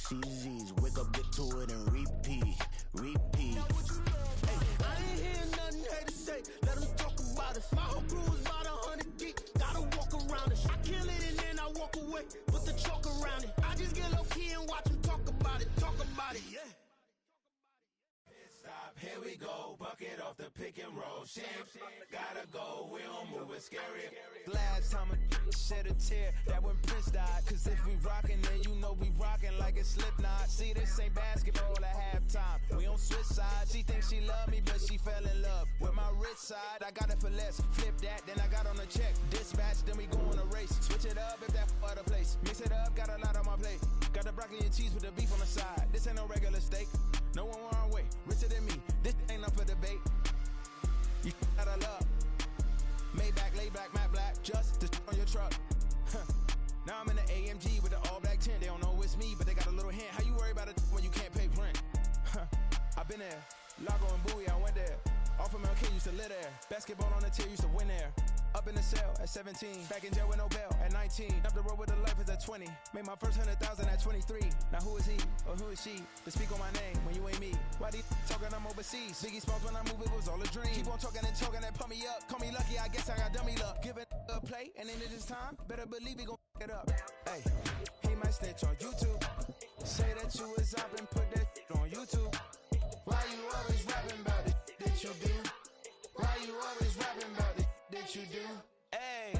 CZs. Wake up, get to it, and repeat. Hey, I ain't hear nothing haters say. Let them talk about us. My whole crew is about 100 deep. Gotta walk around us. I kill it and then I walk away. Put the chalk around it. I just get low key and watch them talk about it. Yeah. Stop, here we go, bucket off the pick and roll. Shit, gotta go, we don't move it scary. Last time a shed a tear, that when Prince died. Cause if we rockin', then you know we rockin' like it's Slipknot. See, this ain't basketball at halftime. We on switch sides. She thinks she love me, but she fell in love with my rich side. I got it for less. Flip that, then I got on a check. Dispatch, then we go on a race. Switch it up if that other place. Mix it up, got a lot on my plate. Got the broccoli and cheese with the beef on the side. This ain't no regular steak. No one wrong way, richer than me. This ain't up for debate. You got a love. Maybach, laid back, matte black, just to on your truck. Now I'm in the AMG with the all black tint. They don't know it's me, but they got a little hint. How you worry about it when you can't pay rent? I've been there. Lago and Bowie, I went there. Off of MLK, used to live there. Basketball on the tier, used to win there. Up in the cell at 17. Back in jail with no bail at 19. Up the road with the life is at 20. Made my first 100,000 at 23. Now who is he or who is she to speak on my name when you ain't me? Why they talking I'm overseas? Biggie Smalls when I move it was all a dream. Keep on talking and pump me up. Call me lucky, I guess I got dummy luck. Give it a play and then it is time. Better believe he gon' it up. Hey, he might snitch on YouTube. Say that you was up and put that on YouTube. Why you always rapping about it that you do? Why you always rapping about it that you do? Hey,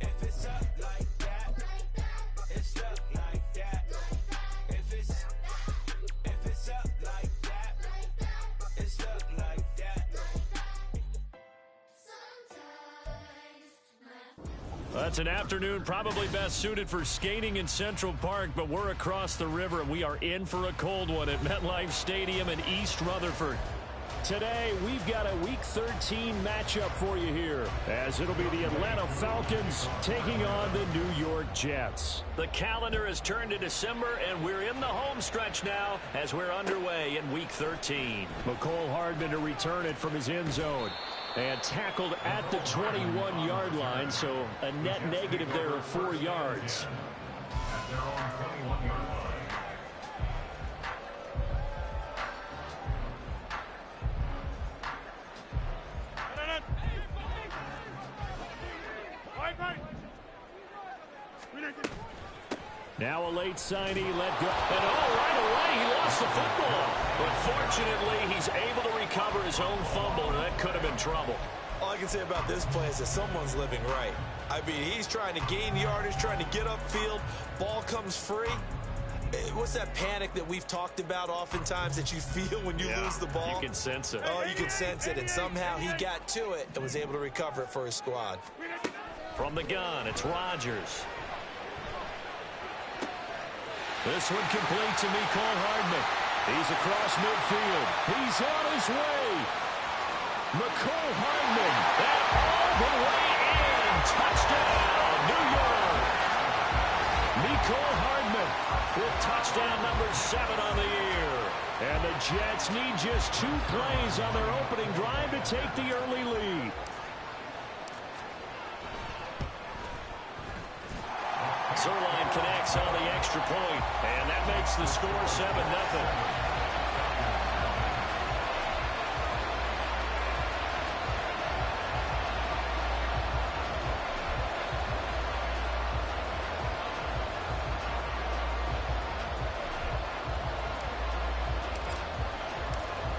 If it's up like that, it's stuck like that. If it's up like that, it's stuck like that. That's an afternoon probably best suited for skating in Central Park, but we're across the river and we are in for a cold one at MetLife Stadium in East Rutherford. Today, we've got a Week 13 matchup for you here, as it'll be the Atlanta Falcons taking on the New York Jets. The calendar has turned to December, and we're in the home stretch now as we're underway in Week 13. McCole Hardman to return it from his end zone. And tackled at the 21-yard line, so a net negative there of 4 yards. At their own 21-yard line. Now a late signee let go. And right away he lost the football. But fortunately, he's able to recover his own fumble, and that could have been trouble. All I can say about this play is that someone's living right. I mean, he's trying to gain yardage, trying to get upfield. Ball comes free. What's that panic that we've talked about oftentimes that you feel when you lose the ball? You can sense it. Oh, you can sense it, and somehow he got to it and was able to recover it for his squad. From the gun, it's Rodgers. This one complete to McCole Hardman. He's across midfield. He's on his way. McCole Hardman. And all the way in. Touchdown, New York. McCole Hardman with touchdown number 7 on the year. And the Jets need just 2 plays on their opening drive to take the early lead. Zerline connects on the extra point, and that makes the score 7-0.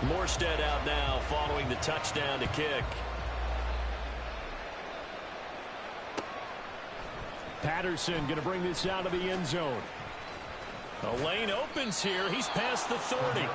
Morstead out now following the touchdown to kick. Patterson going to bring this out of the end zone. The lane opens here. He's past the 30.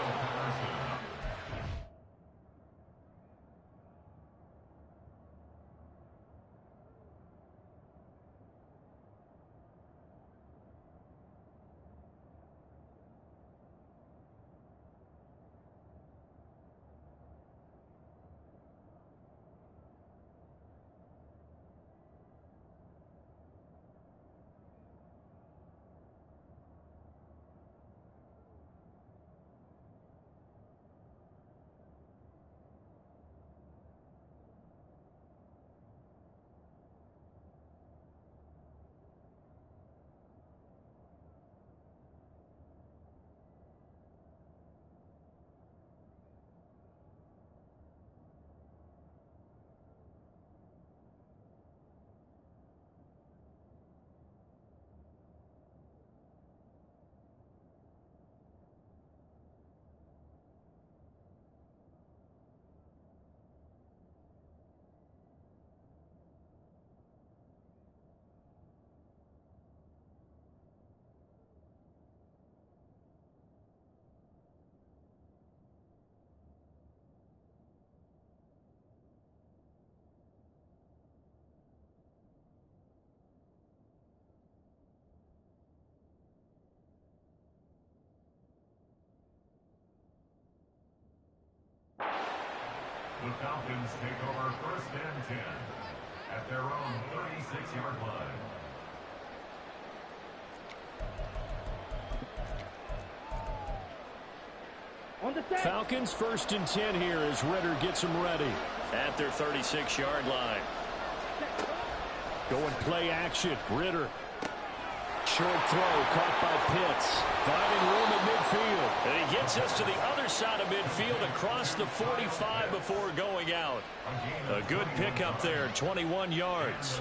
The Falcons take over 1st and 10 at their own 36-yard line. Falcons 1st and 10 here as Ritter gets them ready at their 36-yard line. Going play action. Ritter. Short throw caught by Pitts. Finding room at midfield. And he gets us to the other side of midfield across the 45 before going out. A good pickup there, 21 yards.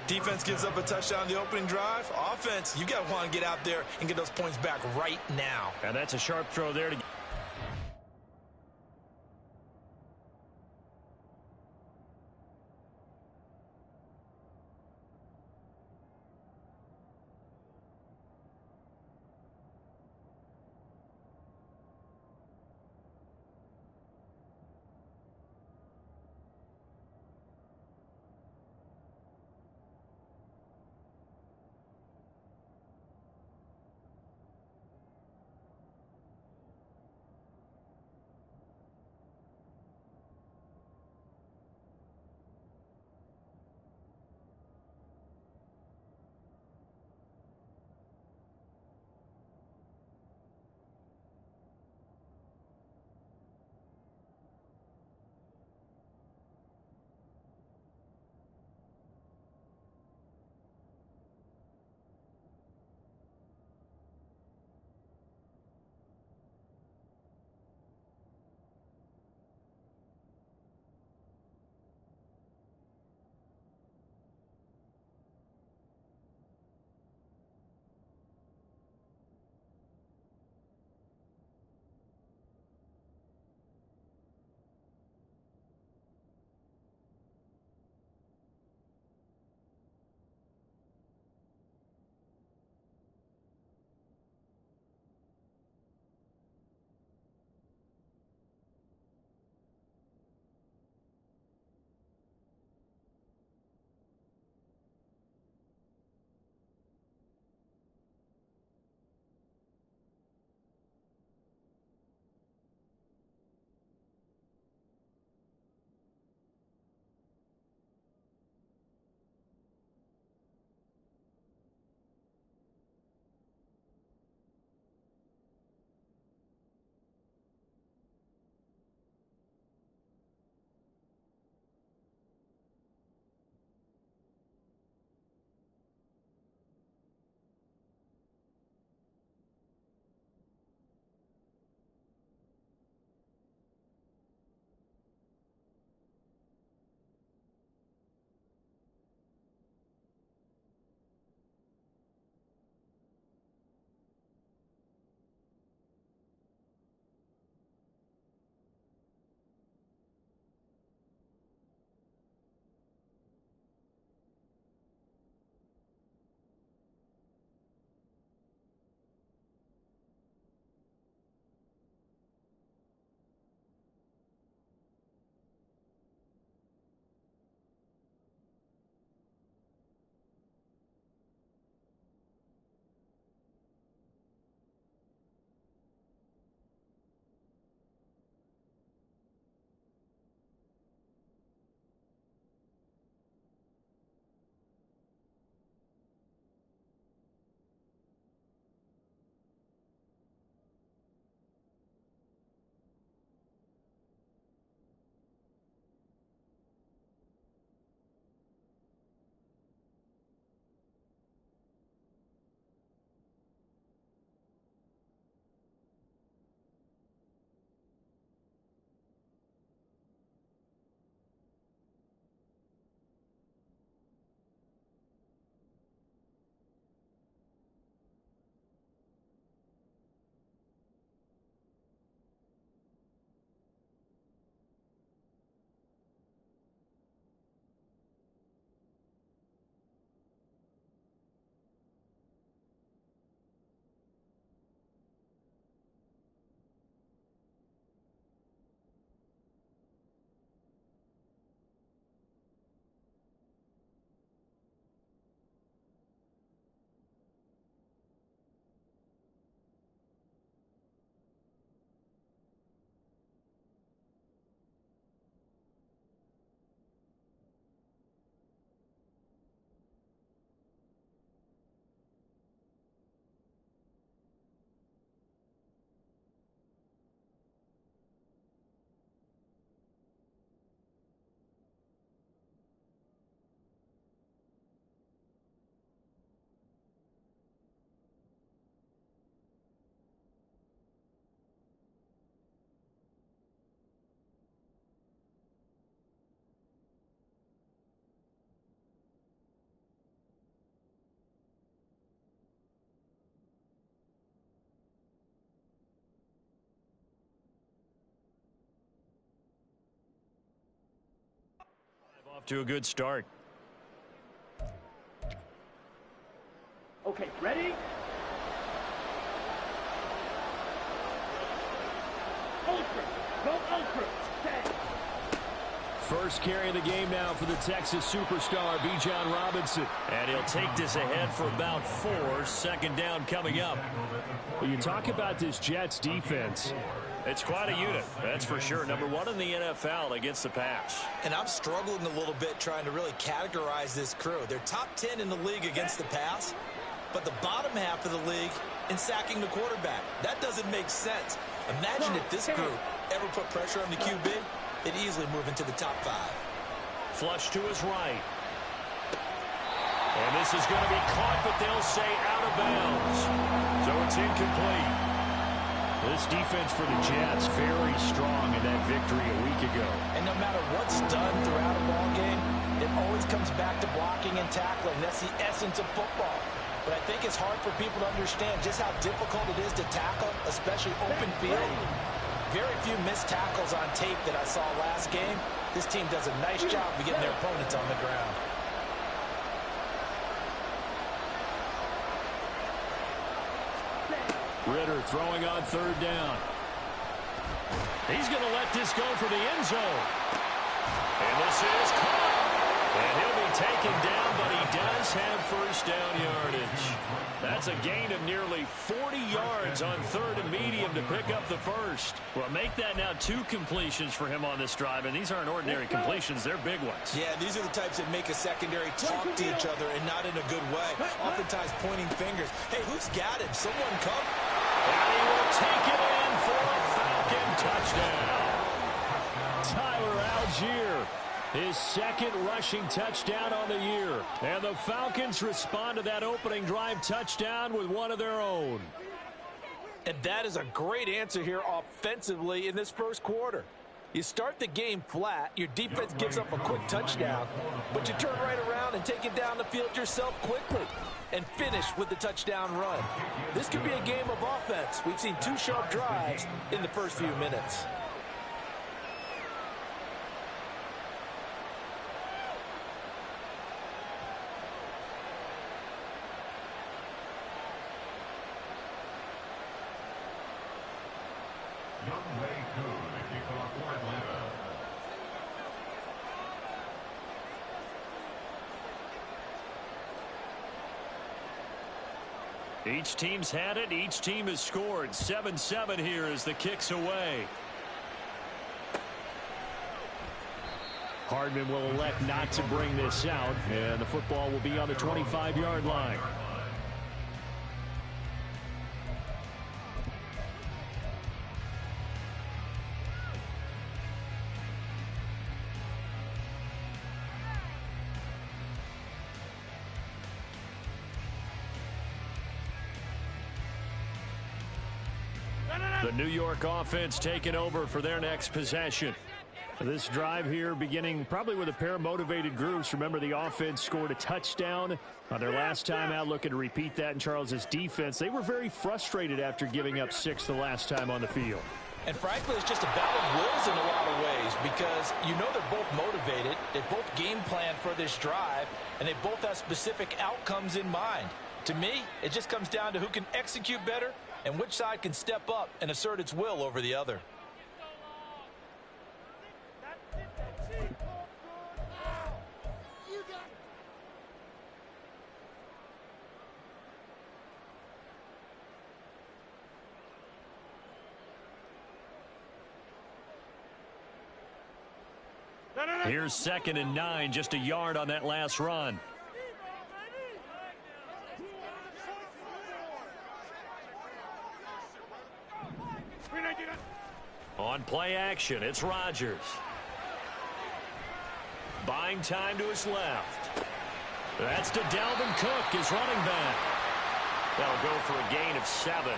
Defense gives up a touchdown the opening drive. Offense, you got to want to get out there and get those points back right now. And that's a sharp throw there to Off to a good start. Okay, ready? Ultra! Go Ultra! Set! First carry of the game now for the Texas superstar, Bijan Robinson. And he'll take this ahead for about 4. Second down coming up. Well, you talk about this Jets defense. It's quite a unit, that's for sure. Number 1 in the NFL against the pass. And I'm struggling a little bit trying to really categorize this crew. They're top 10 in the league against the pass, but the bottom half of the league in sacking the quarterback. That doesn't make sense. Imagine if this group ever put pressure on the QB, they'd easily move into the top 5. Flush to his right. And this is going to be caught, but they'll say out of bounds. So it's incomplete. This defense for the Jets, very strong in that victory a week ago. And no matter what's done throughout a ball game, it always comes back to blocking and tackling. That's the essence of football. But I think it's hard for people to understand just how difficult it is to tackle, especially open field. Very few missed tackles on tape that I saw last game. This team does a nice job of getting their opponents on the ground. Ritter throwing on third down. He's going to let this go for the end zone. And this is caught. And he'll be taken down, but he does have first down yardage. That's a gain of nearly 40 yards on third and medium to pick up the first. Well, make that now 2 completions for him on this drive, and these aren't ordinary completions. They're big ones. Yeah, these are the types that make a secondary talk to each other and not in a good way. Oftentimes pointing fingers. Hey, who's got him? Someone come. And he will take it in for a Falcon touchdown. Tyler Algier, his second rushing touchdown on the year. And the Falcons respond to that opening drive touchdown with one of their own. And that is a great answer here offensively in this first quarter. You start the game flat, your defense gives up a quick touchdown, but you turn right around and take it down the field yourself quickly and finish with the touchdown run. This could be a game of offense. We've seen 2 sharp drives in the first few minutes. Each team's had it. Each team has scored. 7-7 here as the kick's away. Hardman will elect not to bring this out, and the football will be on the 25-yard line. The New York offense taking over for their next possession. This drive here beginning probably with a pair of motivated groups. Remember, the offense scored a touchdown on their last time out, looking to repeat that in Charles's defense. They were very frustrated after giving up 6 the last time on the field. And frankly, it's just a battle of wills in a lot of ways because you know they're both motivated. They both game plan for this drive, and they both have specific outcomes in mind. To me, it just comes down to who can execute better and which side can step up and assert its will over the other. Here's 2nd and 9, just a yard on that last run. On play action, it's Rodgers. Buying time to his left. That's to Dalvin Cook, his running back. That'll go for a gain of 7.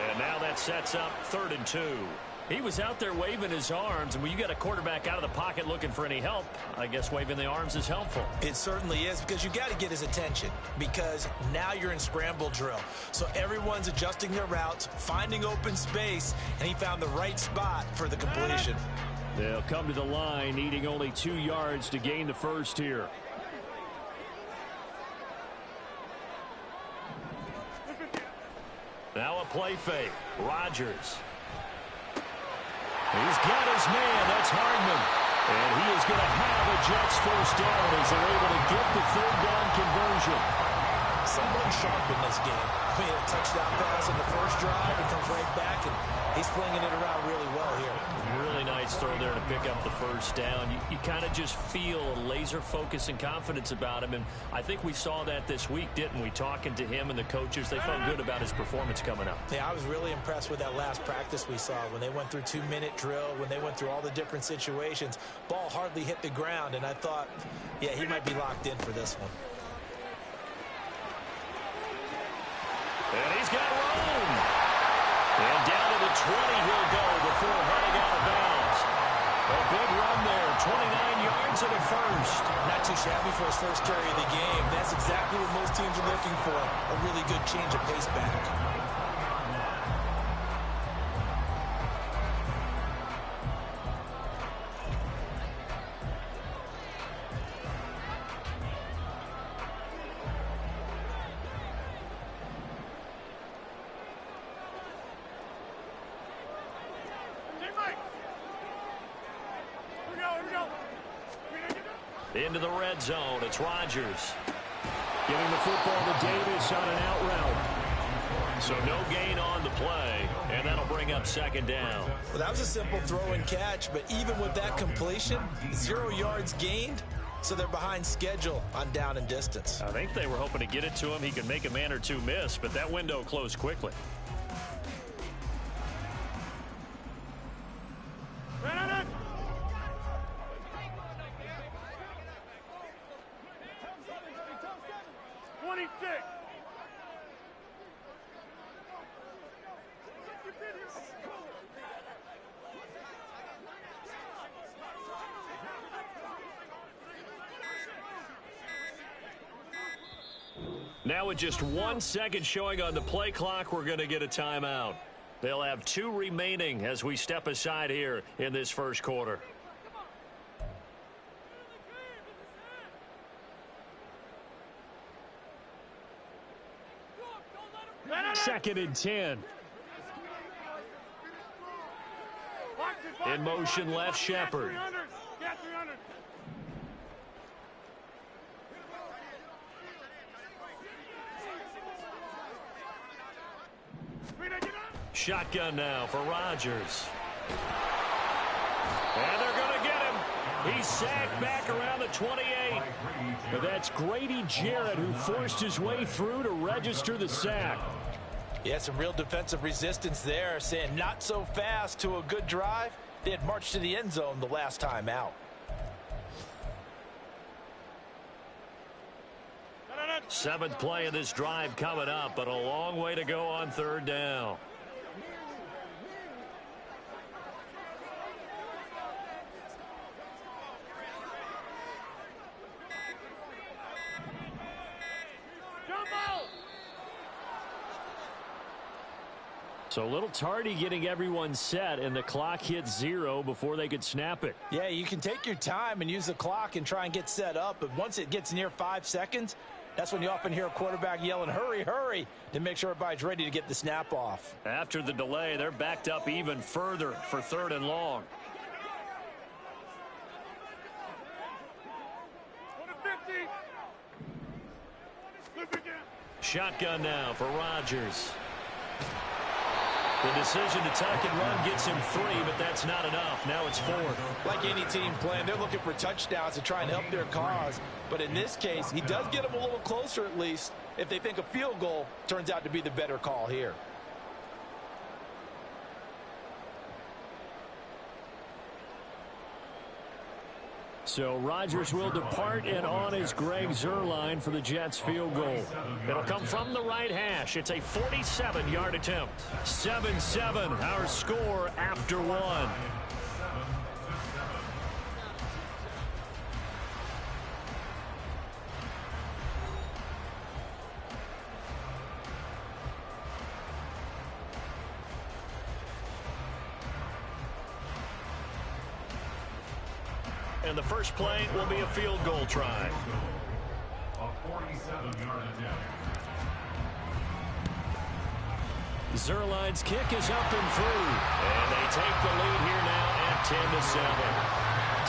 And now that sets up 3rd and 2. He was out there waving his arms, and when you got a quarterback out of the pocket looking for any help, I guess waving the arms is helpful. It certainly is, because you got to get his attention, because now you're in scramble drill. So everyone's adjusting their routes, finding open space, and he found the right spot for the completion. They'll come to the line, needing only 2 yards to gain the first here. Now a play fake. Rodgers. He's got his man. That's Hardman. And he is going to have a Jets first down as they're able to get the third down conversion. Someone sharp in this game. Made a touchdown pass in the first drive and comes right back, and he's flinging it around really well here. Really nice throw there to pick up the first down. You kind of just feel a laser focus and confidence about him, and I think we saw that this week, didn't we? Talking to him and the coaches, they felt good about his performance coming up. Yeah, I was really impressed with that last practice we saw when they went through 2-minute drill, when they went through all the different situations. Ball hardly hit the ground, and I thought, yeah, he might be locked in for this one. And he's got room. And down to the 20 he'll go before heading out of bounds. A big run there, 29 yards and a first. Not too shabby for his first carry of the game. That's exactly what most teams are looking for, a really good change of pace back. Into the red zone, it's Rodgers. Getting the football to Davis on an out route. So no gain on the play, and that'll bring up second down. Well, that was a simple throw and catch, but even with that completion, 0 yards gained, so they're behind schedule on down and distance. I think they were hoping to get it to him. He could make a man or two miss, but that window closed quickly. Now with just 1 second showing on the play clock, we're going to get a timeout. They'll have 2 remaining as we step aside here in this first quarter. Second and 10. In motion, left Shepard. Shotgun now for Rodgers. And they're going to get him. He's sacked back around the 28. But that's Grady Jarrett who forced his way through to register the sack. Yeah, some real defensive resistance there, saying not so fast to a good drive. They had marched to the end zone the last time out. Seventh play of this drive coming up, but a long way to go on third down. So a little tardy getting everyone set, and the clock hit 0 before they could snap it. Yeah, you can take your time and use the clock and try and get set up, but once it gets near 5 seconds, that's when you often hear a quarterback yelling, hurry, hurry, to make sure everybody's ready to get the snap off. After the delay, they're backed up even further for third and long. Shotgun now for Rodgers. The decision to tuck and run gets him 3, but that's not enough. Now it's 4th. Like any team playing, they're looking for touchdowns to try and help their cause. But in this case, he does get them a little closer at least if they think a field goal turns out to be the better call here. So Rodgers will depart, and on is Greg Zuerlein for the Jets field goal. It'll come from the right hash. It's a 47-yard attempt. 7-7, our score after 1. And the first play will be a field goal try. A 47-yard attempt. Zerline's kick is up and through. And they take the lead here now at 10-7.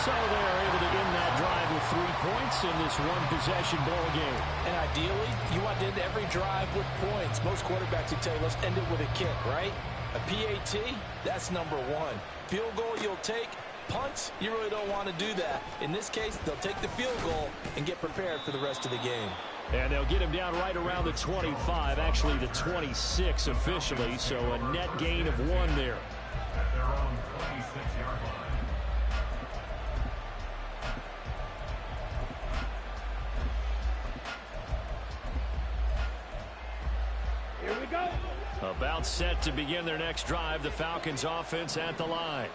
So they're able to end that drive with 3 points in this one-possession ball game. And ideally, you want to end every drive with points. Most quarterbacks would tell you, let's end it with a kick, right? A PAT, that's number one. Field goal you'll take. Punts, you really don't want to do that. In this case, they'll take the field goal and get prepared for the rest of the game. And they'll get him down right around the 25, actually the 26 officially, so a net gain of 1 there. At their own 26-yard line. Here we go. About set to begin their next drive, the Falcons offense at the line.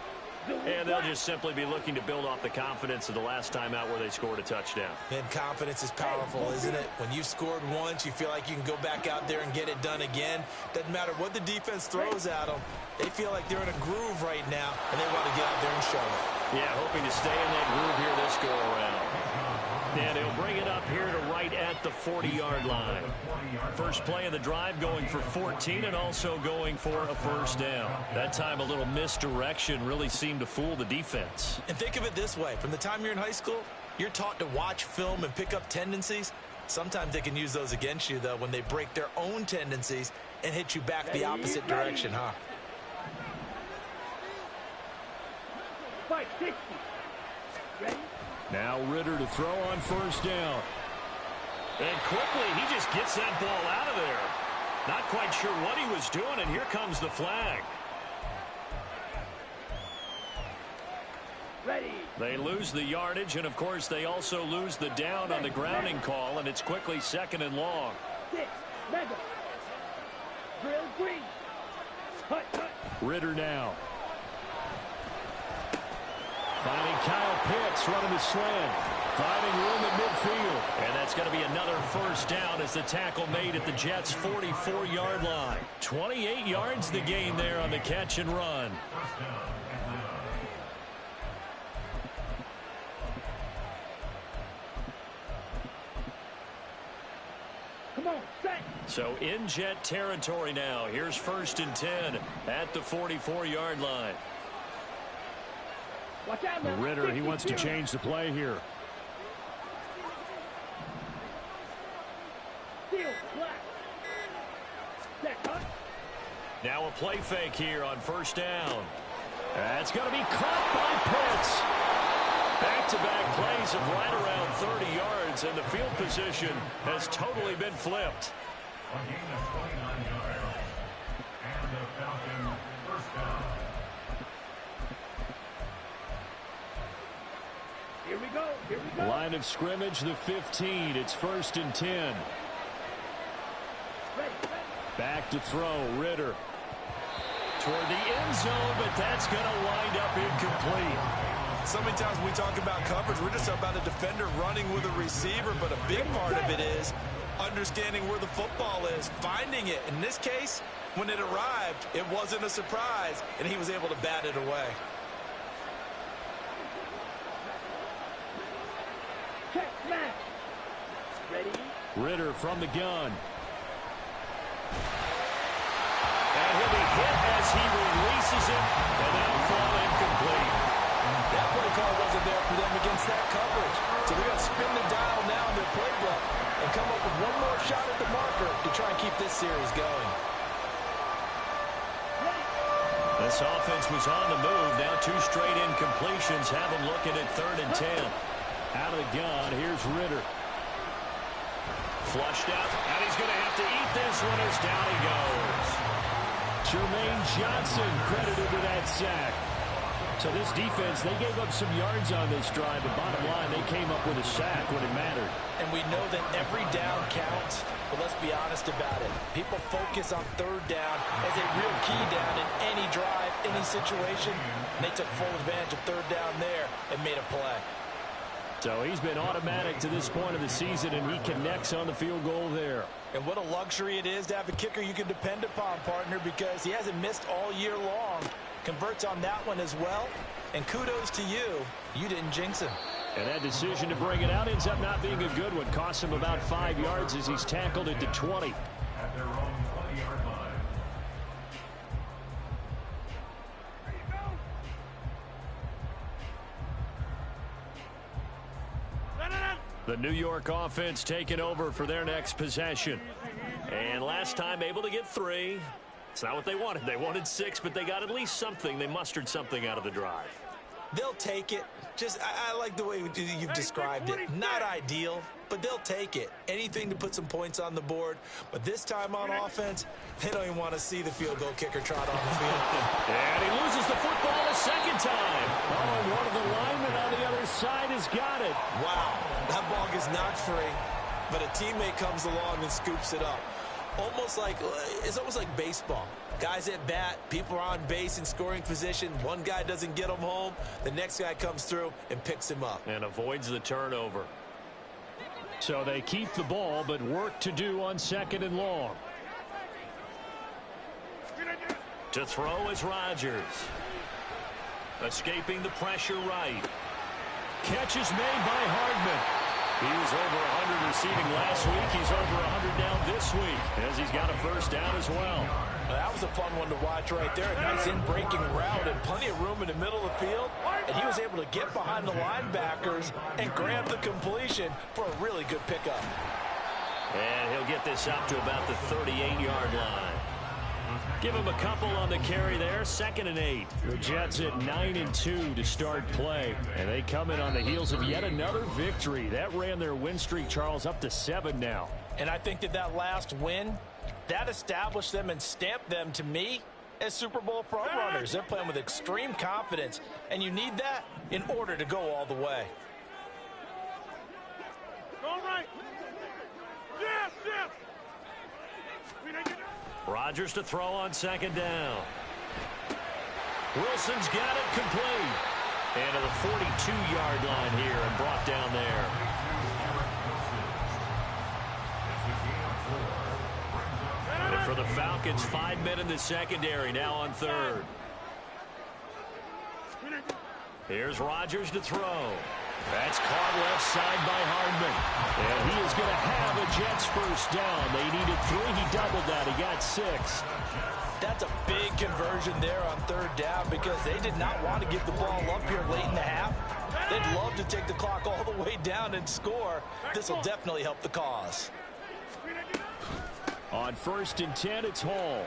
And they'll just simply be looking to build off the confidence of the last time out where they scored a touchdown. And confidence is powerful, isn't it? When you've scored once, you feel like you can go back out there and get it done again. Doesn't matter what the defense throws at them. They feel like they're in a groove right now, and they want to get out there and show it. Yeah, hoping to stay in that groove here this go-around. And he'll bring it up here to right at the 40-yard line. First play of the drive going for 14 and also going for a first down. That time a little misdirection really seemed to fool the defense. And think of it this way. From the time you're in high school, you're taught to watch film and pick up tendencies. Sometimes they can use those against you, though, when they break their own tendencies and hit you back the opposite direction, huh? 560. Ready? Now Ritter to throw on first down. And quickly, he just gets that ball out of there. Not quite sure what he was doing, and here comes the flag. Ready. They lose the yardage, and of course, they also lose the down on the grounding call, and it's quickly 2nd and long. 6. Mega. Drill green. Hut, hut. Ritter now. Finding Kyle Pitts running the slant. Finding room at midfield. And that's going to be another first down as the tackle made at the Jets' 44-yard line. 28 yards the gain there on the catch and run. Come on, set. So in Jet territory now. Here's 1st and 10 at the 44-yard line. Watch out now. Ritter, he wants to change the play here. Steel, black. Set, hut. Now a play fake here on first down. That's going to be caught by Pitts. Back-to-back plays of right around 30 yards, and the field position has totally been flipped. A gain of 29 yards. And the Falcons first down. Here we go. Here we go. Line of scrimmage, the 15. It's 1st and 10. Ready, ready. Back to throw, Ritter. Toward the end zone, but that's going to wind up incomplete. So many times when we talk about coverage, we're just talking about a defender running with a receiver, but a big part of it is understanding where the football is, finding it. In this case, when it arrived, it wasn't a surprise, and he was able to bat it away. Check, match. Ready. Ritter from the gun. And he'll be hit as he releases it, and that'll fall incomplete. That play call wasn't there for them against that coverage. So they're going to spin the dial now in their playbook and come up with one more shot at the marker to try and keep this series going. This offense was on the move. Now 2 straight incompletions have them looking at 3rd and 10. Out of the gun, here's Ritter. Flushed out, and he's going to have to eat this one as down he goes. Jermaine Johnson credited with that sack. So this defense, they gave up some yards on this drive, but bottom line, they came up with a sack when it mattered. And we know that every down counts, but let's be honest about it. People focus on 3rd down as a real key down in any drive, any situation. And they took full advantage of 3rd down there and made a play. So he's been automatic to this point of the season, and he connects on the field goal there. And what a luxury it is to have a kicker you can depend upon, partner, because he hasn't missed all year long. converts on that one as well. And kudos to you. You didn't jinx him. And that decision to bring it out ends up not being a good one. Costs him about 5 yards as he's tackled it to 20. At their own 20-yard line. The New York offense taking over for their next possession. And last time able to get 3. It's not what they wanted. They wanted 6, but they got at least something. They mustered something out of the drive. They'll take it. I like the way you've described it. Not ideal, but they'll take it. Anything to put some points on the board. But this time on offense, they don't even want to see the field goal kicker trot on the field. And he loses the football a second time. Oh, and one of the linemen on the other side has got it. Wow, that ball gets knocked free, but a teammate comes along and scoops it up. It's almost like baseball. Guys at bat, people are on base in scoring position. One guy doesn't get him home. The next guy comes through and picks him up. And avoids the turnover. So they keep the ball, but work to do on 2nd and long. To throw is Rodgers. Escaping the pressure right. Catch is made by Hardman. He was over 100 receiving last week. He's over 100 now this week as he's got a first down as well. That was a fun one to watch right there. A nice in-breaking route and plenty of room in the middle of the field. And he was able to get behind the linebackers and grab the completion for a really good pickup. And he'll get this up to about the 38-yard line. Give him a couple on the carry there. 2nd and 8. The Jets at 9-2 to start play. And they come in on the heels of yet another victory. That ran their win streak, Charles, up to 7 now. And I think that last win, that established them and stamped them, to me, as Super Bowl frontrunners. They're playing with extreme confidence. And you need that in order to go all the way. All right. Yes, yes. Rodgers to throw on 2nd down. Wilson's got it complete. And to the 42-yard line here and brought down there. And for the Falcons, 5 men in the secondary now on 3rd. Here's Rodgers to throw. That's caught left side by Hardman. And he is going to have a Jets first down. They needed 3. He doubled that. He got 6. That's a big conversion there on 3rd down because they did not want to give the ball up here late in the half. They'd love to take the clock all the way down and score. This will definitely help the cause. On 1st and 10, it's Hall.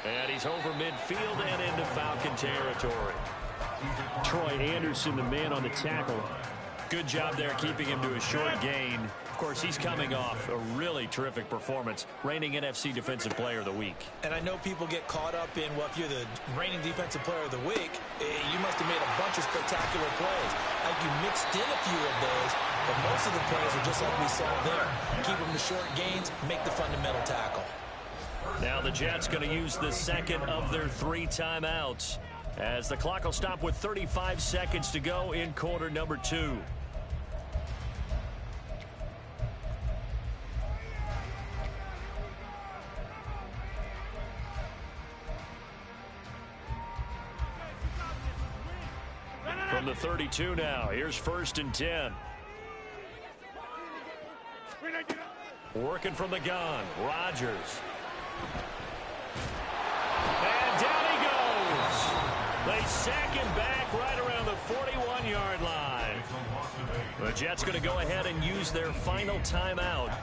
And he's over midfield and into Falcon territory. Troy Anderson, the man on the tackle. Good job there keeping him to a short gain. Of course, he's coming off a really terrific performance, reigning NFC Defensive Player of the Week. And I know people get caught up in, well, if you're the reigning Defensive Player of the Week, you must have made a bunch of spectacular plays. Like you mixed in a few of those, but most of the plays are just like we saw there. Keep them to short gains, make the fundamental tackle. Now the Jets going to use the 2nd of their 3 timeouts, as the clock will stop with 35 seconds to go in quarter number 2. From the 32 now, here's 1st and 10. Working from the gun, Rodgers. And down he goes. They sack him back right around the 41-yard line. The Jets going to go ahead and use their final timeout.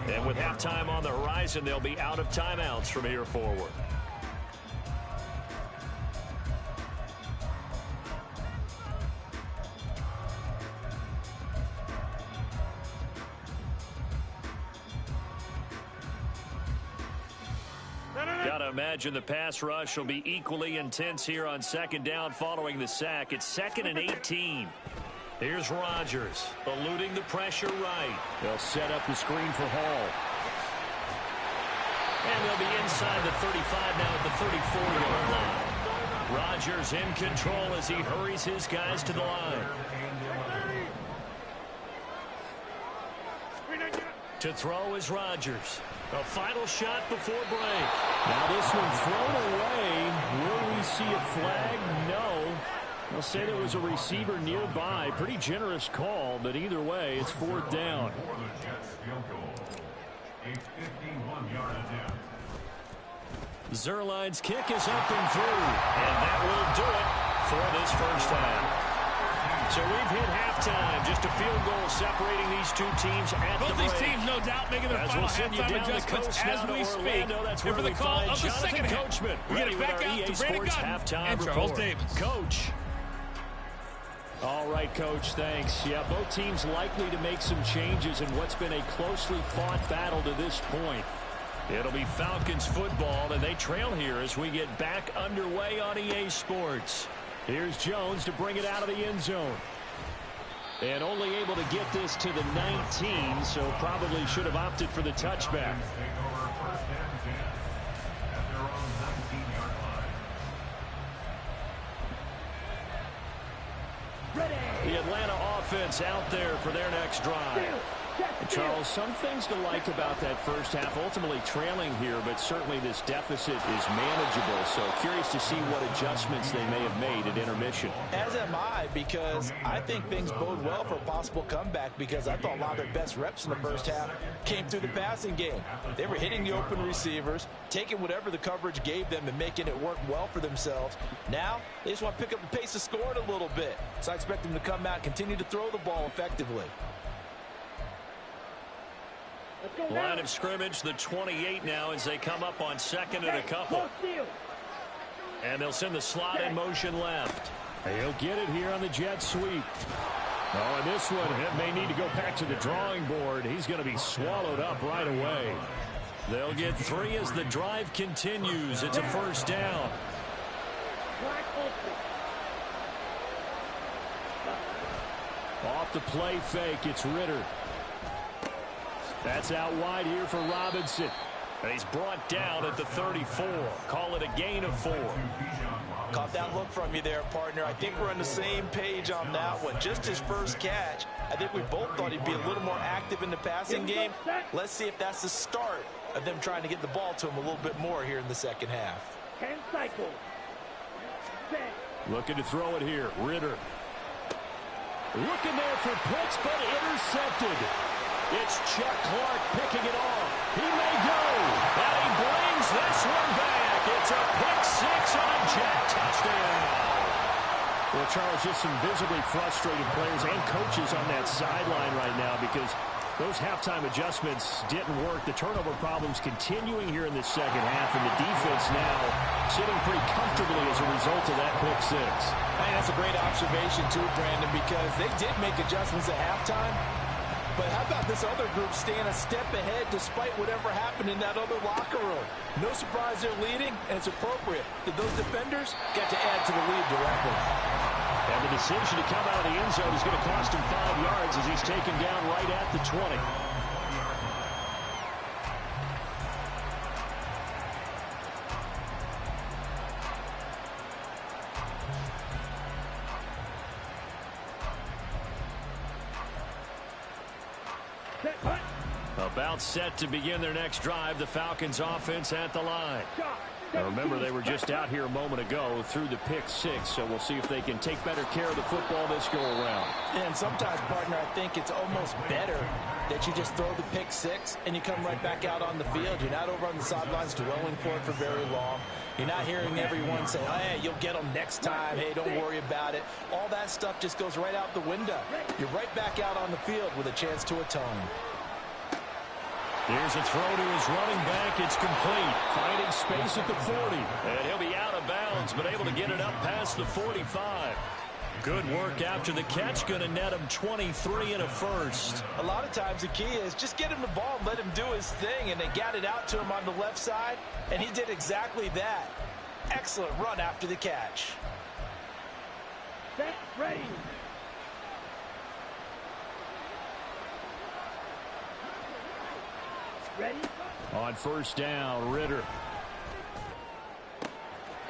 And with halftime on the horizon, they'll be out of timeouts from here forward. Gotta imagine the pass rush will be equally intense here on 2nd down following the sack. It's 2nd and 18. Here's Rodgers, eluding the pressure right. They'll set up the screen for Hall. And they'll be inside the 35 now at the 34-yard line. Rodgers in control as he hurries his guys to the line. To throw is Rodgers. A final shot before break. Now this one thrown away. Will we see a flag? No. They'll say there was a receiver nearby. Pretty generous call, but either way, it's 4th down. For the Jets field goal. A 51-yard attempt. Zerline's kick is up and through, and that will do it for this first half. So we've hit halftime. Just a field goal separating these two teams at the break. Both these teams, no doubt, making their final halftime adjustments as we speak. That's and for the call of the second half, Coachman. we get it back out to Brandon Gutton and Charles Davis. Coach. All right, Coach, thanks. Yeah, both teams likely to make some changes in what's been a closely fought battle to this point. It'll be Falcons football, and they trail here as we get back underway on EA Sports. Here's Jones to bring it out of the end zone. And only able to get this to the 19, so probably should have opted for the touchback. Take over 1st and 10 at their own 19-yard line. The Atlanta offense out there for their next drive. And Charles, some things to like about that first half. Ultimately trailing here, but certainly this deficit is manageable. So curious to see what adjustments they may have made at intermission. As am I, because I think things bode well for a possible comeback, because I thought a lot of their best reps in the first half came through the passing game. They were hitting the open receivers, taking whatever the coverage gave them and making it work well for themselves. Now, they just want to pick up the pace of scoring a little bit. So I expect them to come out and continue to throw the ball effectively. Line of scrimmage, the 28 now as they come up on 2nd and a couple. And they'll send the slot in motion left. He'll get it here on the jet sweep. Oh, and this one, it may need to go back to the drawing board. He's going to be swallowed up right away. They'll get 3 as the drive continues. It's a 1st down. Off the play fake, it's Ritter. That's out wide here for Robinson. And he's brought down at the 34. Call it a gain of 4. Caught that look from you there, partner. I think we're on the same page on that one. Just his first catch. I think we both thought he'd be a little more active in the passing game. Let's see if that's the start of them trying to get the ball to him a little bit more here in the second half. 10 cycles. Looking to throw it here. Ritter. Looking there for Pitts, but intercepted. It's Chuck Clark picking it off. He may go. And he brings this one back. It's a pick-6 on a Jet touchdown. Well, Charles, just some visibly frustrated players and coaches on that sideline right now because those halftime adjustments didn't work. The turnover problems continuing here in the second half, and the defense now sitting pretty comfortably as a result of that pick-6. Hey, that's a great observation, too, Brandon, because they did make adjustments at halftime. But how about this other group staying a step ahead despite whatever happened in that other locker room? No surprise they're leading, and it's appropriate that those defenders got to add to the lead directly. And the decision to come out of the end zone is going to cost him 5 yards as he's taken down right at the 20. About set to begin their next drive. The Falcons offense at the line. Now remember, they were just out here a moment ago through the pick-6, so we'll see if they can take better care of the football this go-around. And sometimes, partner, I think it's almost better that you just throw the pick-6 and you come right back out on the field. You're not over on the sidelines dwelling for it for very long. You're not hearing everyone say, oh, hey, you'll get them next time. Hey, don't worry about it. All that stuff just goes right out the window. You're right back out on the field with a chance to atone. Here's a throw to his running back. It's complete. Finding space at the 40. And he'll be out of bounds, but able to get it up past the 45. Good work after the catch. Going to net him 23 and a first. A lot of times the key is just get him the ball and let him do his thing. And they got it out to him on the left side, and he did exactly that. Excellent run after the catch. Set, ready. Ready? On first down, Ritter.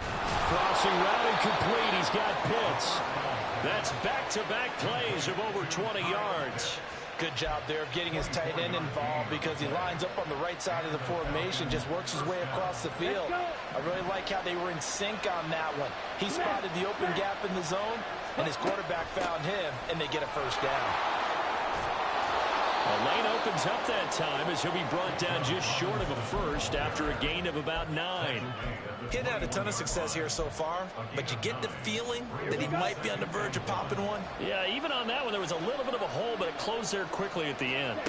Crossing route incomplete. He's got Pitts. That's back-to-back plays of over 20 yards. Good job there of getting his tight end involved because he lines up on the right side of the formation, just works his way across the field. I really like how they were in sync on that one. He spotted the open gap in the zone, and his quarterback found him, and they get a first down. The lane opens up that time as he'll be brought down just short of a first after a gain of about 9. He hadn't had a ton of success here so far, but you get the feeling that he might be on the verge of popping one. Yeah, even on that one, there was a little bit of a hole, but it closed there quickly at the end.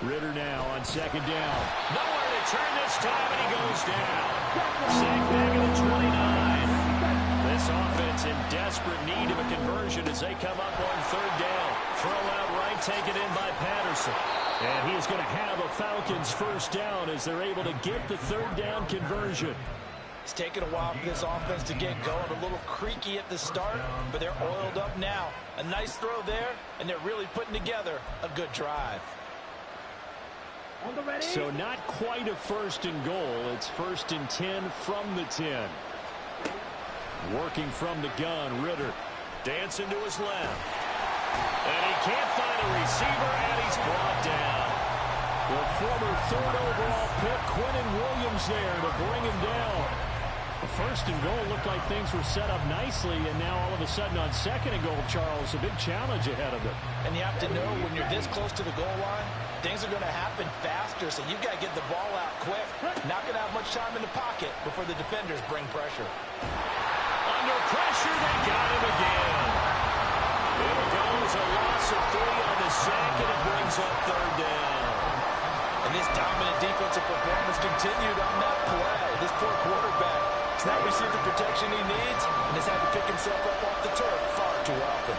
Ritter now on second down. Nowhere to turn this time, and he goes down. Sack back at the 29. This offense in desperate need of a conversion as they come up on third down. Throw out right, taken in by Patterson. And he is going to have a Falcons first down as they're able to get the third down conversion. It's taken a while for this offense to get going. A little creaky at the start, but they're oiled up now. A nice throw there, and they're really putting together a good drive. So not quite a first and goal. It's first and 10 from the 10. Working from the gun, Ritter. Dancing to his left. And he can't find a receiver, and he's brought down. The former third overall pick, Quinnen Williams, there to bring him down. The first and goal looked like things were set up nicely, and now all of a sudden on second and goal, Charles, a big challenge ahead of them. And you have to know when you're this close to the goal line, things are going to happen faster, so you've got to get the ball out quick. Not going to have much time in the pocket before the defenders bring pressure. Under pressure, they got him again. There goes a loss of 3 on the sack, and it brings up third down. And this dominant defensive performance continued on that play. This poor quarterback has not received the protection he needs and has had to pick himself up off the turf far too often.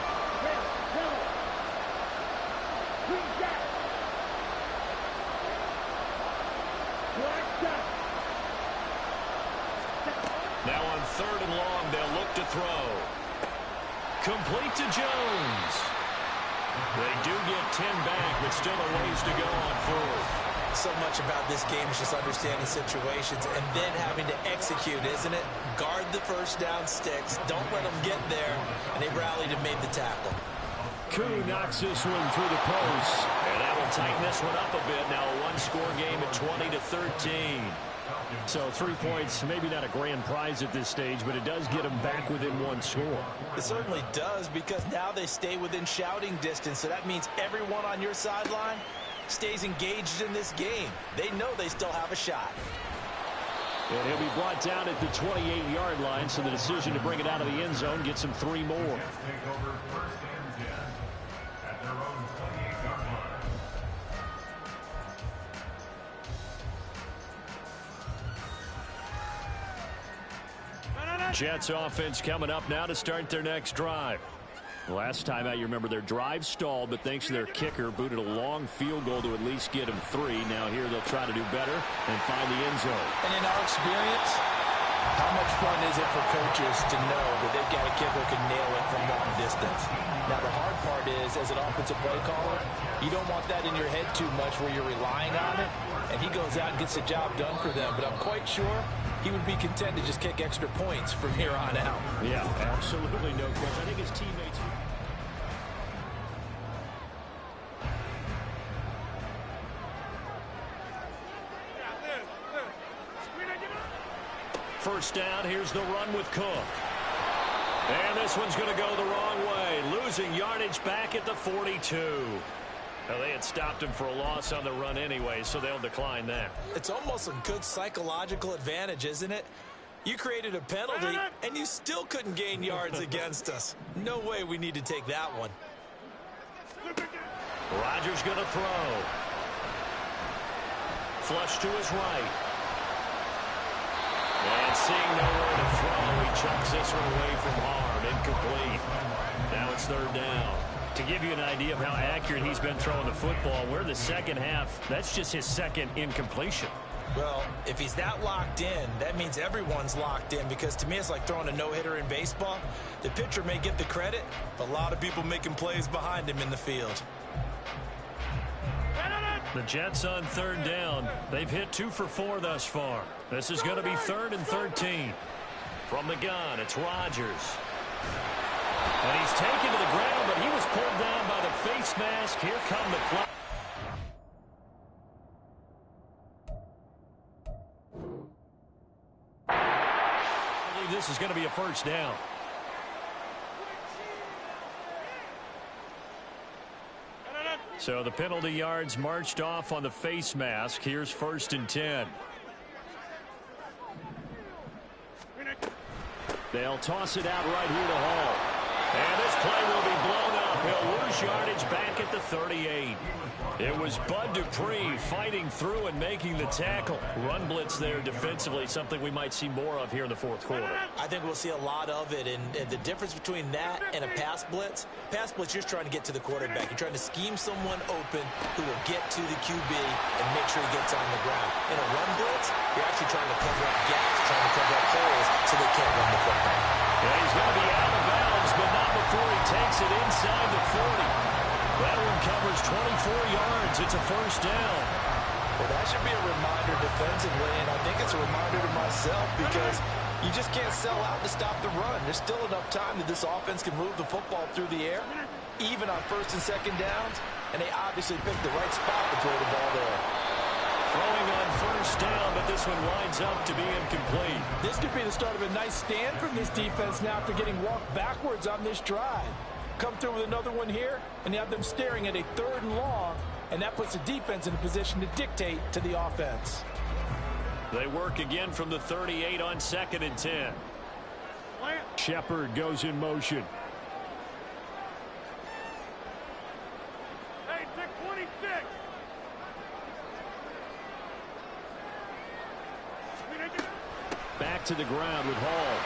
Now on third and long, they'll look to throw. Complete to Jones. They do get 10 back, but still a ways to go on fourth. So much about this game is just understanding situations and then having to execute, isn't it? Guard the first down sticks. Don't let them get there. And they rallied and made the tackle. Koo knocks this one through the post. And that will tighten this one up a bit. Now a one-score game at 20-13. So 3 points, maybe not a grand prize at this stage, but it does get them back within one score. It certainly does, because now they stay within shouting distance. So that means everyone on your sideline stays engaged in this game. They know they still have a shot. And he'll be brought down at the 28-yard line, so the decision to bring it out of the end zone gets him 3 more. Take over first and 10 at their own 28-yard line. Jets offense coming up now to start their next drive. Last time out, you remember their drive stalled, but thanks to their kicker, booted a long field goal to at least get them 3. Now here they'll try to do better and find the end zone. And in our experience, how much fun is it for coaches to know that they've got a kicker who can nail it from long distance? Now the hard part is, as an offensive play caller, you don't want that in your head too much where you're relying on it, and he goes out and gets the job done for them. But I'm quite sure he would be content to just kick extra points from here on out. Yeah, absolutely no question. I think his teammates... First down, here's the run with Cook. And this one's going to go the wrong way. Losing yardage back at the 42. Now, they had stopped him for a loss on the run anyway, so they'll decline that. It's almost a good psychological advantage, isn't it? You created a penalty, and you still couldn't gain yards against us. No way we need to take that one. Rodgers going to throw. Flush to his right. And seeing nowhere to throw, he chucks this one away from harm. Incomplete. Now it's third down. To give you an idea of how accurate he's been throwing the football, we're the second half. That's just his second incompletion. Well, if he's that locked in, that means everyone's locked in, because to me it's like throwing a no-hitter in baseball. The pitcher may get the credit, but a lot of people making plays behind him in the field. The Jets on third down. They've hit 2 for 4 thus far. This is going to be 3rd and 13. From the gun, it's Rodgers. And he's taken to the ground, but he was pulled down by the face mask. Here come the flag. I believe this is going to be a first down. So the penalty yards marched off on the face mask. Here's 1st and 10. They'll toss it out right here to Hall. And this play will be blown up. He'll lose yardage back at the 38. It was Bud Dupree fighting through and making the tackle. Run blitz there defensively, something we might see more of here in the 4th quarter. I think we'll see a lot of it, and the difference between that and a pass blitz, you're just trying to get to the quarterback. You're trying to scheme someone open who will get to the QB and make sure he gets on the ground. In a run blitz, you're actually trying to cover up gaps, trying to cover up holes so they can't run the football. Yeah, he's going to be out of bounds, but not before he takes it inside the 40. That one covers 24 yards. It's a first down. Well, that should be a reminder defensively, and I think it's a reminder to myself because you just can't sell out to stop the run. There's still enough time that this offense can move the football through the air, even on 1st and 2nd downs, and they obviously picked the right spot to throw the ball there. Throwing on first down, but this one winds up to be incomplete. This could be the start of a nice stand from this defense now after getting walked backwards on this drive. Come through with another one here, and you have them staring at a 3rd and long, and that puts the defense in a position to dictate to the offense. They work again from the 38 on 2nd and 10. Shepard goes in motion. Hey, pick 26. Back to the ground with Hall.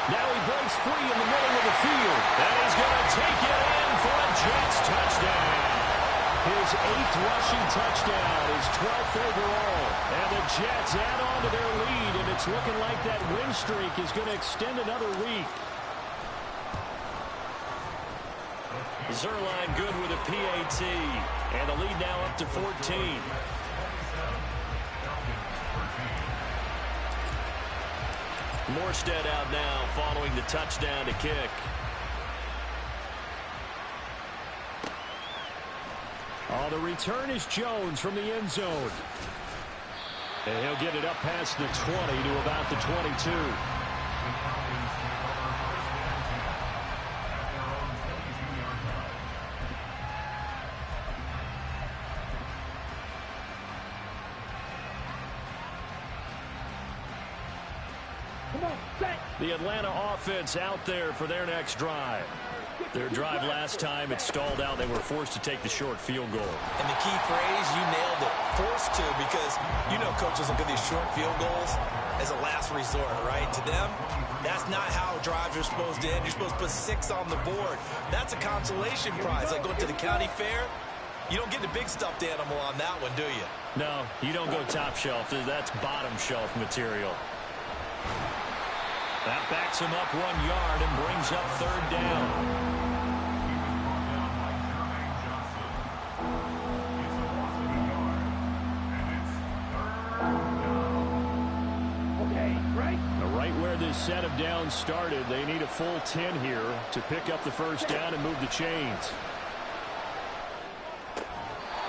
Now he breaks free in the middle of the field. And he's going to take it in for a Jets touchdown. His 8th rushing touchdown, his 12th overall. And the Jets add on to their lead, and it's looking like that win streak is going to extend another week. Zerline good with a PAT. And the lead now up to 14. Morstead out now following the touchdown to kick. Oh, the return is Jones from the end zone. And he'll get it up past the 20 to about the 22. The Atlanta offense out there for their next drive. Their drive last time, it stalled out. They were forced to take the short field goal. And the key phrase, you nailed it, forced to, because you know coaches look at these short field goals as a last resort, right? To them, that's not how drives are supposed to end. You're supposed to put 6 on the board. That's a consolation prize. Like going to the county fair, you don't get the big stuffed animal on that one, do you? No, you don't go top shelf. That's bottom shelf material. That backs him up 1 yard and brings up 3rd down. Right where this set of downs started, they need a full 10 here to pick up the first down and move the chains.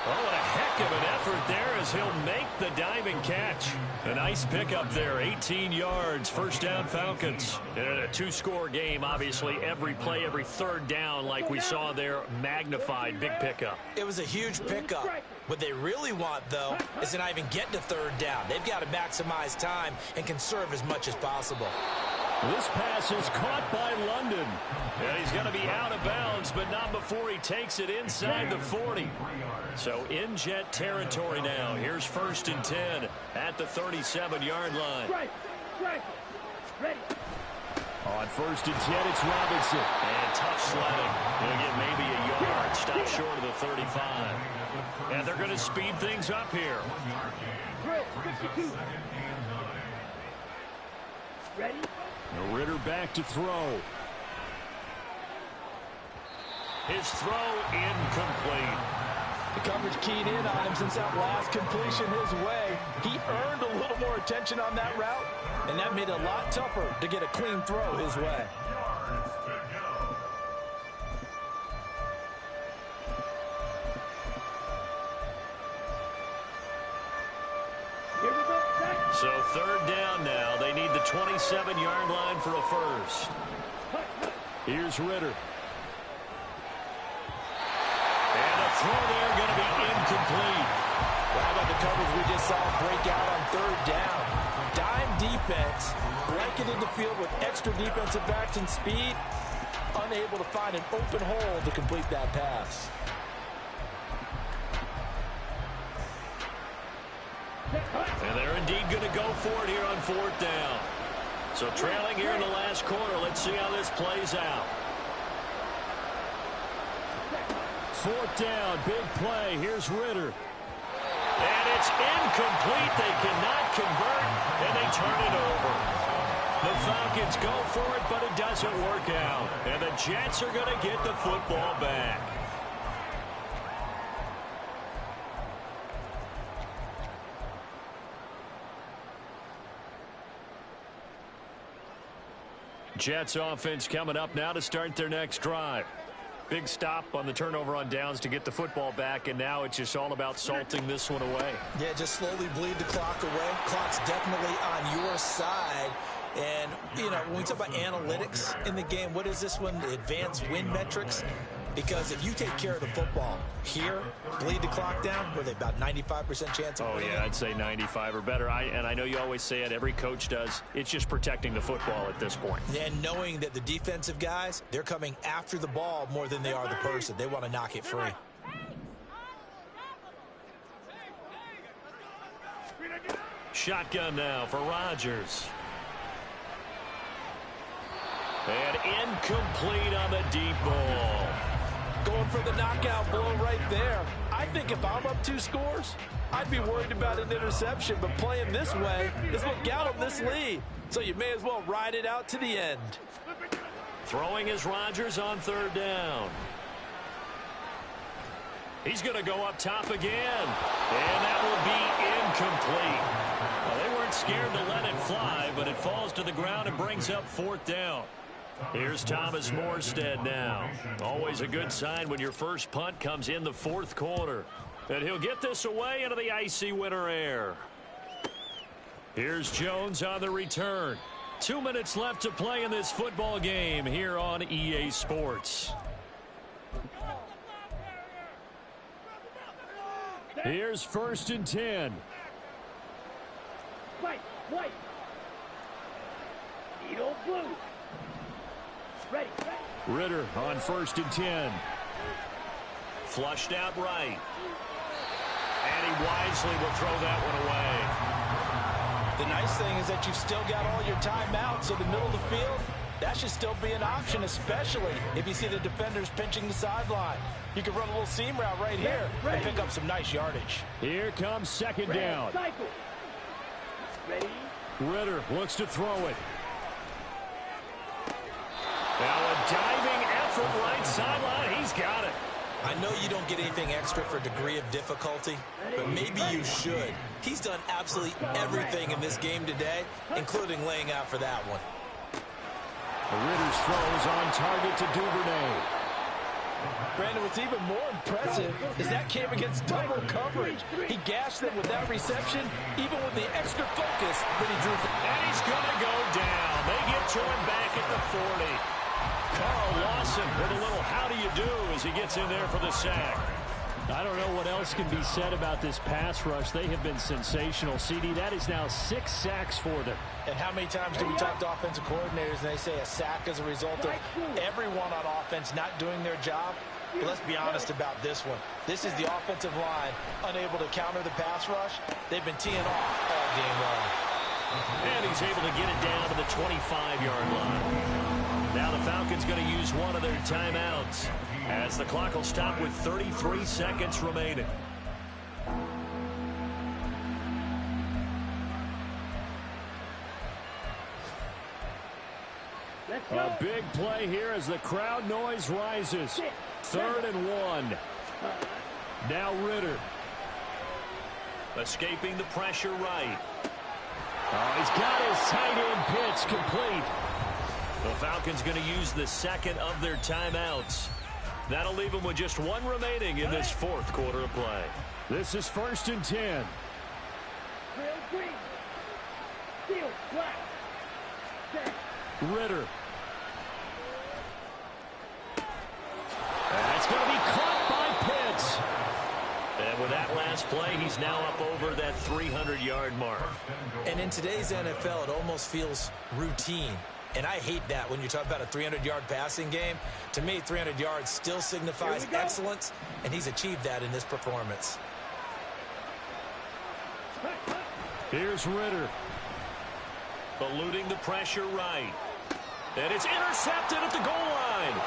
Oh, what a heck of an effort there as he'll make the diving catch. A nice pickup there, 18 yards, first down Falcons. In a 2-score game, obviously, every play, every 3rd down like we saw there, magnified, big pickup. It was a huge pickup. What they really want, though, is to not even get to 3rd down. They've got to maximize time and conserve as much as possible. This pass is caught by London. And he's going to be out of bounds, but not before he takes it inside the 40. So in Jet territory now. Here's 1st and 10 at the 37-yard line. Ready. On 1st and 10, it's Robinson. And tough sledding. He'll get maybe a yard. Stop short of the 35. And they're going to speed things up here. Drill, 52. Ready? Ritter back to throw. His throw incomplete. The coverage keyed in on him since that last completion his way. He earned a little more attention on that route, and that made it a lot tougher to get a clean throw his way. So third down now. They need the 27-yard line for a first. Here's Ritter. And a throw there going to be incomplete. Well, how about the coverage we just saw break out on third down? Dime defense, blanketed the field with extra defensive backs and speed, unable to find an open hole to complete that pass. And they're indeed going to go for it here on fourth down. So trailing here in the last quarter. Let's see how this plays out. Fourth down, big play. Here's Ritter. And it's incomplete. They cannot convert, and they turn it over. The Falcons go for it, but it doesn't work out. And the Jets are going to get the football back. Jets offense coming up now to start their next drive. Big stop on the turnover on downs to get the football back, and now it's just all about salting this one away. Yeah, just slowly bleed the clock away. Clock's definitely on your side. And, you know, when we talk about analytics in the game, what is this one? The advanced win metrics? Because if you take care of the football here, bleed the clock down, were they about 95% chance of winning? Oh, yeah, I'd say 95 or better. And I know you always say it, every coach does. It's just protecting the football at this point. And knowing that the defensive guys, they're coming after the ball more than they are the person. They want to knock it free. Shotgun now for Rodgers. And incomplete on the deep ball. Going for the knockout blow right there. I think if I'm up 2 scores, I'd be worried about an interception, but playing this way is what got him this lead. So you may as well ride it out to the end. Throwing is Rodgers on third down. He's going to go up top again. And that will be incomplete. Well, they weren't scared to let it fly, but it falls to the ground and brings up fourth down. Here's Thomas Morstead now. Always a good sign when your first punt comes in the fourth quarter. And he'll get this away into the icy winter air. Here's Jones on the return. 2 minutes left to play in this football game here on EA Sports. Here's 1st and 10. White. Needle blue. Ready. Ritter on 1st and 10. Flushed out right. And he wisely will throw that one away. The nice thing is that you've still got all your timeouts, so the middle of the field, that should still be an option, especially if you see the defenders pinching the sideline. You can run a little seam route right here and pick up some nice yardage. Here comes second down. Ready. Ritter looks to throw it. Now a diving effort right sideline. He's got it. I know you don't get anything extra for degree of difficulty, but maybe you should. He's done absolutely everything in this game today, including laying out for that one. Ritter's throws on target to Duvernay. Brandon, what's even more impressive is that came against double coverage. He gashed them with that reception, even with the extra focus that he drew from. And he's going to go down. They get to him back at the 40. Carl Lawson with a little how do you do as he gets in there for the sack. I don't know what else can be said about this pass rush. They have been sensational. CD, that is now 6 sacks for them. And how many times do we talk to offensive coordinators and they say a sack is a result of everyone on offense not doing their job? But let's be honest about this one. This is the offensive line unable to counter the pass rush. They've been teeing off all game long. And he's able to get it down to the 25-yard line. Now the Falcons going to use one of their timeouts as the clock will stop with 33 seconds remaining. A big play here as the crowd noise rises. 3rd and 1. Now Ritter. Escaping the pressure right. Oh, he's got his tight end pitch complete. The Falcons going to use the second of their timeouts. That'll leave them with just one remaining in this fourth quarter of play. This is 1st and 10. Trail green. Field black. Set. Ritter. That's going to be caught by Pitts. And with that last play, he's now up over that 300-yard mark. And in today's NFL, it almost feels routine. And I hate that when you talk about a 300-yard passing game. To me, 300 yards still signifies excellence, and he's achieved that in this performance. Here's Ritter. Eluding the pressure right. And it's intercepted at the goal line.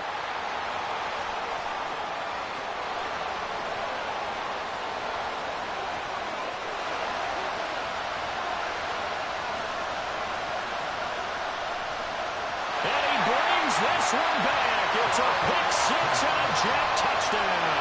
This one back. It's a pick-6 and a jet touchdown.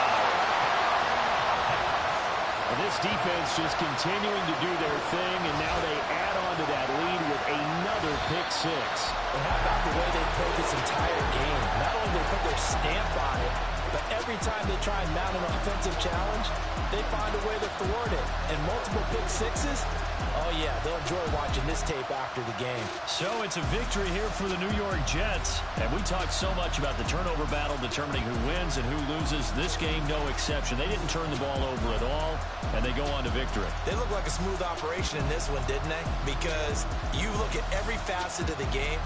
This defense just continuing to do their thing, and now they add on to that lead with another pick-6. And how about the way they played this entire game? Not only did they put their stamp on it, but every time they try and mount an offensive challenge, they find a way to thwart it. And multiple pick-6s, oh yeah, they'll enjoy watching this tape after the game. So it's a victory here for the New York Jets. And we talked so much about the turnover battle determining who wins and who loses. This game, no exception. They didn't turn the ball over at all, and they go on to victory. They look like a smooth operation in this one, didn't they? Because you look at every facet of the game,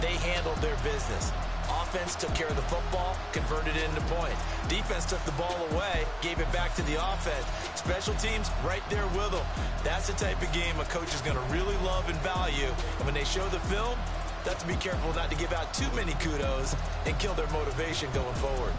they handled their business. Offense took care of the football, converted it into points. Defense took the ball away, gave it back to the offense. Special teams right there with them. That's the type of game a coach is going to really love and value. And when they show the film, they have to be careful not to give out too many kudos and kill their motivation going forward.